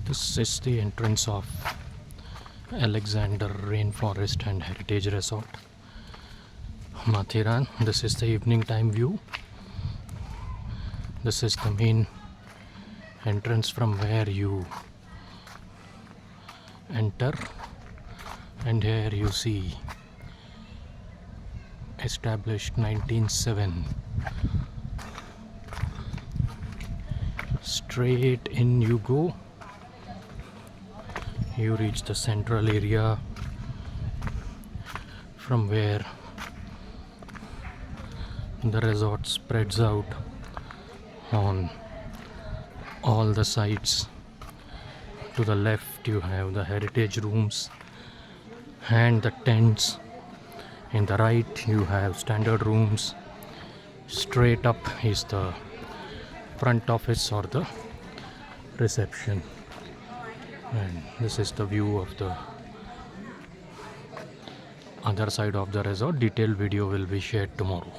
This is the entrance of Alexander Rainforest and Heritage Resort, Matheran. This is the evening time view. This is the main entrance from where you enter, and here you see established 1907. Straight in you go. You reach the central area from where the resort spreads out on all the sides. To the left you have the heritage rooms and the tents. In the right you have standard rooms. Straight up is the front office or the reception, and this is the view of the other side of the resort. Detailed video will be shared tomorrow.